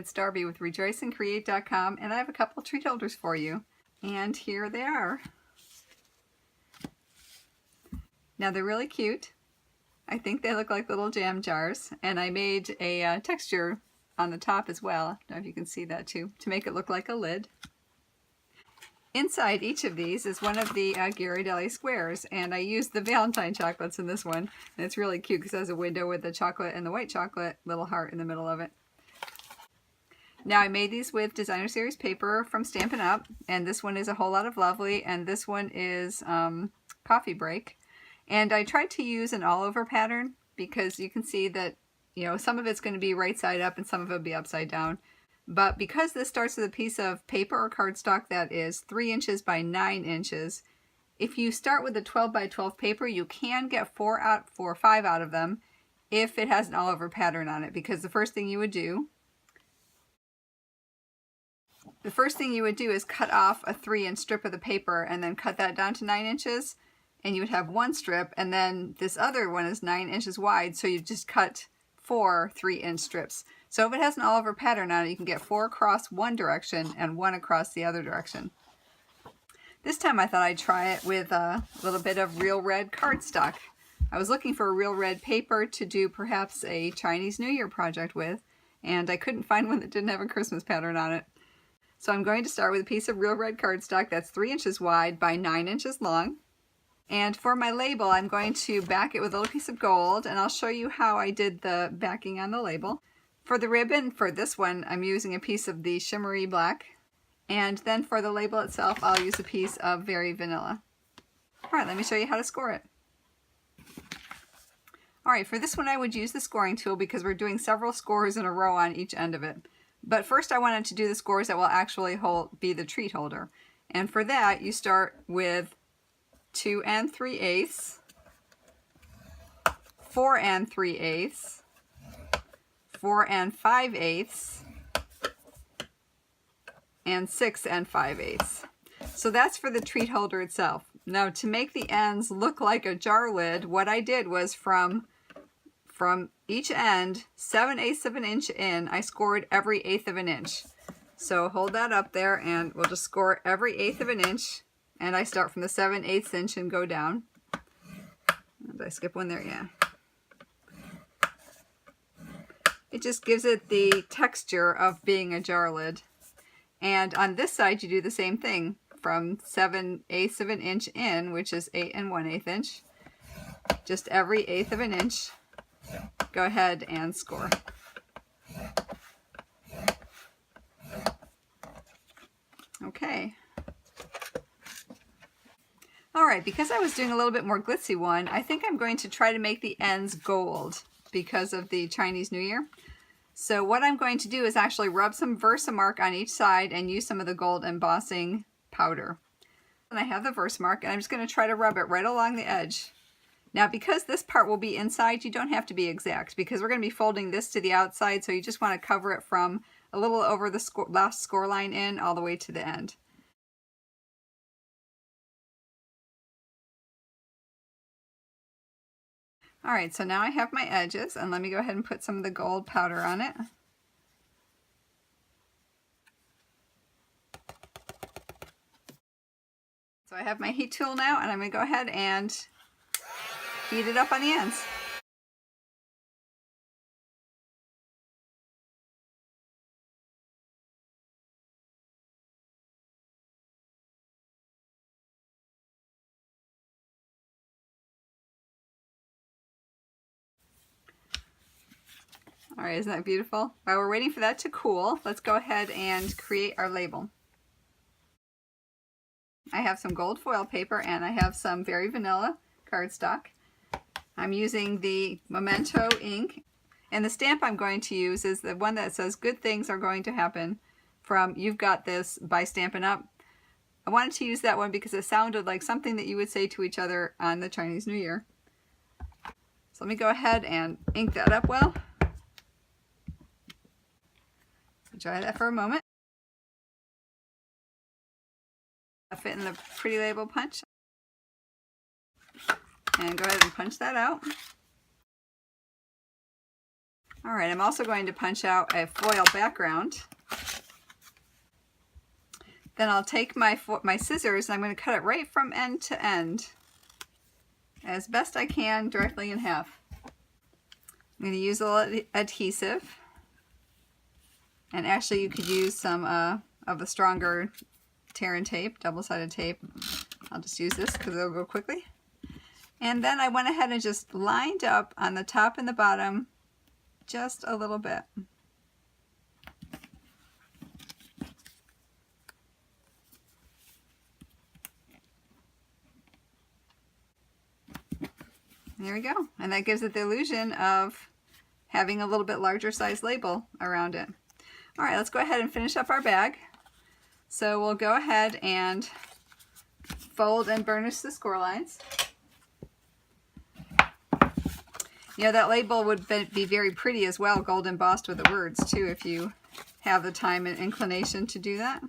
it's Darby with rejoiceandcreate.com, and I have a couple treat holders for you. And here they are. Now they're really cute. I think they look like little jam jars, and I made a texture on the top as well. I don't know if you can see that too, to make it look like a lid. Inside each of these is one of the Ghirardelli squares, and I used the Valentine chocolates in this one, and it's really cute because it has a window with the chocolate and the white chocolate little heart in the middle of it. Now I made these with designer series paper from Stampin' Up, and this one is A Whole Lot of Lovely, and this one is Coffee Break. And I tried to use an all-over pattern because you can see that, you know, some of it's going to be right side up and some of it will be upside down. But because this starts with a piece of paper or cardstock that is 3 inches by 9 inches, if you start with a 12 by 12 paper, you can get 4 or 5 out of them if it has an all-over pattern on it, because the first thing you would do is cut off a 3-inch strip of the paper and then cut that down to 9 inches, and you would have one strip, and then this other one is 9 inches wide, so you just cut 4 3-inch strips. So if it has an all-over pattern on it, you can get 4 across one direction and 1 across the other direction. This time I thought I'd try it with a little bit of real red cardstock. I was looking for a real red paper to do perhaps a Chinese New Year project with, and I couldn't find one that didn't have a Christmas pattern on it. So I'm going to start with a piece of real red cardstock that's 3 inches wide by 9 inches long. And for my label, I'm going to back it with a little piece of gold, and I'll show you how I did the backing on the label. For the ribbon, for this one, I'm using a piece of the shimmery black. And then for the label itself, I'll use a piece of Very Vanilla. Alright, let me show you how to score it. Alright, for this one I would use the scoring tool because we're doing several scores in a row on each end of it. But first I wanted to do the scores that will actually be the treat holder. And for that, you start with 2 3/8, 4 3/8, 4 5/8, and 6 5/8. So that's for the treat holder itself. Now to make the ends look like a jar lid, what I did was from each end, 7/8 of an inch in, I scored every 1/8 of an inch. So hold that up there and we'll just score every 1/8 of an inch. And I start from the 7/8 inch and go down. Did I skip one there? Yeah. It just gives it the texture of being a jar lid. And on this side, you do the same thing from 7/8 of an inch in, which is 8 1/8 inch. Just every 1/8 of an inch. Go ahead and score. Okay. Alright, because I was doing a little bit more glitzy one, I think I'm going to try to make the ends gold because of the Chinese New Year. So what I'm going to do is actually rub some Versamark on each side and use some of the gold embossing powder. And I have the Versamark, and I'm just going to try to rub it right along the edge. Now because this part will be inside, you don't have to be exact because we're going to be folding this to the outside, so you just want to cover it from a little over the last score line in all the way to the end. Alright, so now I have my edges, and let me go ahead and put some of the gold powder on it. So I have my heat tool now, and I'm going to go ahead and heat it up on the ends. Alright, isn't that beautiful? While we're waiting for that to cool, let's go ahead and create our label. I have some gold foil paper and I have some Very Vanilla cardstock. I'm using the Memento ink, and the stamp I'm going to use is the one that says "Good Things Are Going to Happen" from You've Got This by Stampin' Up. I wanted to use that one because it sounded like something that you would say to each other on the Chinese New Year. So let me go ahead and ink that up well. Dry that for a moment. Fit in the pretty label punch. And go ahead and punch that out. All right, I'm also going to punch out a foil background. Then I'll take my scissors and I'm going to cut it right from end to end as best I can, directly in half. I'm going to use a little adhesive, and actually you could use some of the stronger tear and tape, double-sided tape. I'll just use this because it'll go quickly. And then I went ahead and just lined up on the top and the bottom just a little bit. There we go. And that gives it the illusion of having a little bit larger size label around it. All right, let's go ahead and finish up our bag. So we'll go ahead and fold and burnish the score lines. You know, that label would be very pretty as well, gold embossed with the words too, if you have the time and inclination to do that.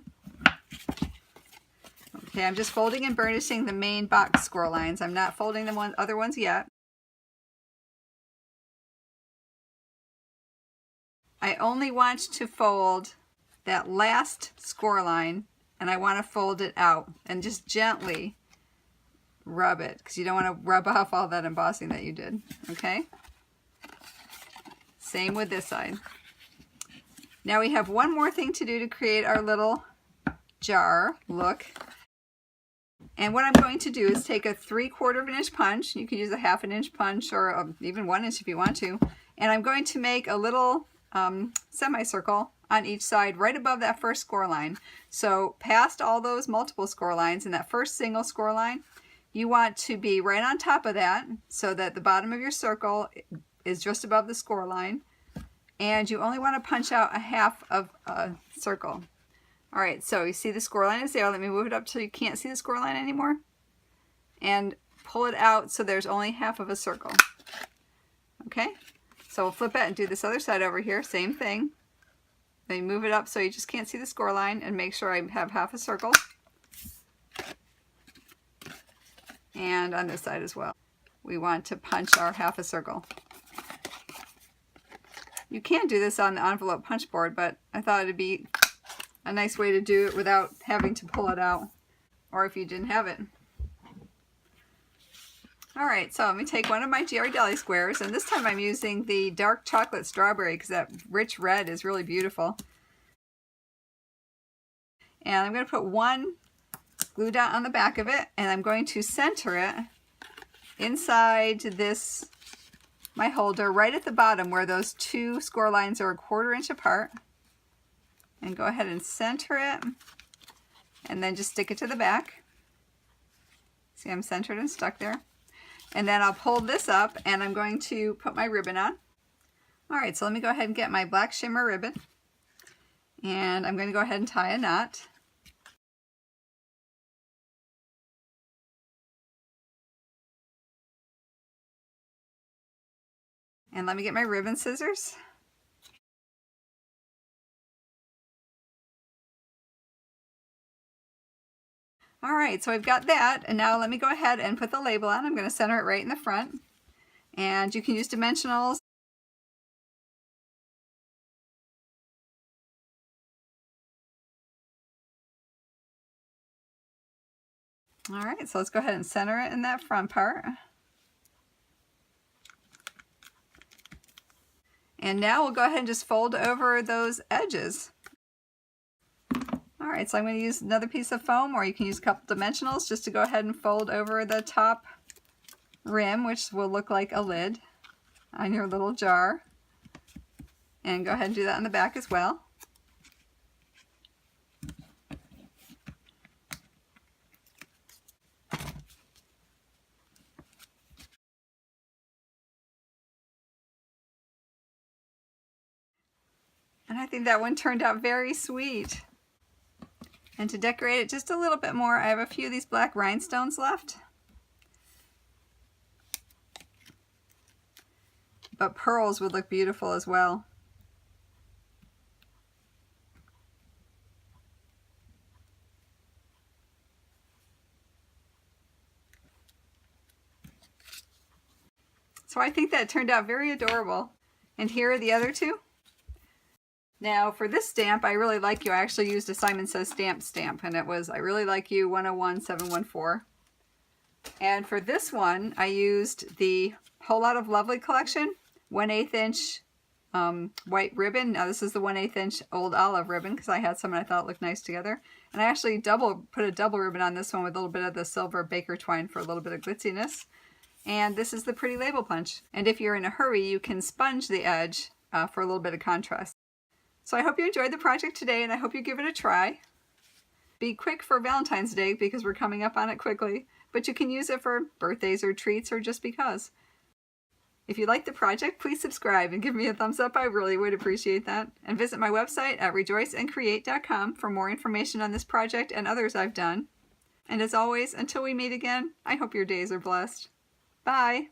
Okay, I'm just folding and burnishing the main box score lines. I'm not folding the other ones yet. I only want to fold that last score line, and I want to fold it out and just gently rub it, because you don't want to rub off all that embossing that you did. Okay? Same with this side. Now we have one more thing to do to create our little jar look. And what I'm going to do is take a 3/4 of an inch punch. You can use a 1/2 inch punch, or even 1 inch if you want to. And I'm going to make a little semicircle on each side right above that first score line. So past all those multiple score lines and that first single score line, you want to be right on top of that so that the bottom of your circle is just above the score line. And you only want to punch out a 1/2 of a circle. All right, so you see the score line is there. Let me move it up till you can't see the score line anymore. And pull it out so there's only 1/2 of a circle. Okay? So we'll flip it and do this other side over here, same thing. Then you move it up so you just can't see the score line, and make sure I have 1/2 a circle. And on this side as well. We want to punch our 1/2 a circle. You can do this on the envelope punch board, but I thought it'd be a nice way to do it without having to pull it out, or if you didn't have it. Alright, so let me take one of my Ghirardelli squares, and this time I'm using the dark chocolate strawberry because that rich red is really beautiful. And I'm going to put one glue dot on the back of it, and I'm going to center it inside this, my holder, right at the bottom where those two score lines are 1/4 inch apart. And go ahead and center it, and then just stick it to the back. See, I'm centered and stuck there. And then I'll pull this up, and I'm going to put my ribbon on. All right, so let me go ahead and get my black shimmer ribbon, and I'm going to go ahead and tie a knot. And let me get my ribbon scissors. All right, so I've got that, and now let me go ahead and put the label on. I'm going to center it right in the front, and you can use dimensionals. All right, so let's go ahead and center it in that front part. And now we'll go ahead and just fold over those edges. All right, so I'm going to use another piece of foam, or you can use a couple dimensionals just to go ahead and fold over the top rim, which will look like a lid on your little jar. And go ahead and do that on the back as well. And I think that one turned out very sweet. And to decorate it just a little bit more, I have a few of these black rhinestones left. But pearls would look beautiful as well. So I think that turned out very adorable. And here are the other two. Now for this stamp, I Really Like You, I actually used a Simon Says stamp, and it was I Really Like You 101714. And for this one, I used the Whole Lot of Lovely collection, 1/8 inch white ribbon. Now this is the 1/8 inch old olive ribbon because I had some and I thought it looked nice together. And I actually put a double ribbon on this one with a little bit of the silver baker twine for a little bit of glitziness. And this is the Pretty Label Punch. And if you're in a hurry, you can sponge the edge for a little bit of contrast. So I hope you enjoyed the project today, and I hope you give it a try. Be quick for Valentine's Day because we're coming up on it quickly, but you can use it for birthdays or treats or just because. If you like the project, please subscribe and give me a thumbs up. I really would appreciate that. And visit my website at rejoiceandcreate.com for more information on this project and others I've done. And as always, until we meet again, I hope your days are blessed. Bye!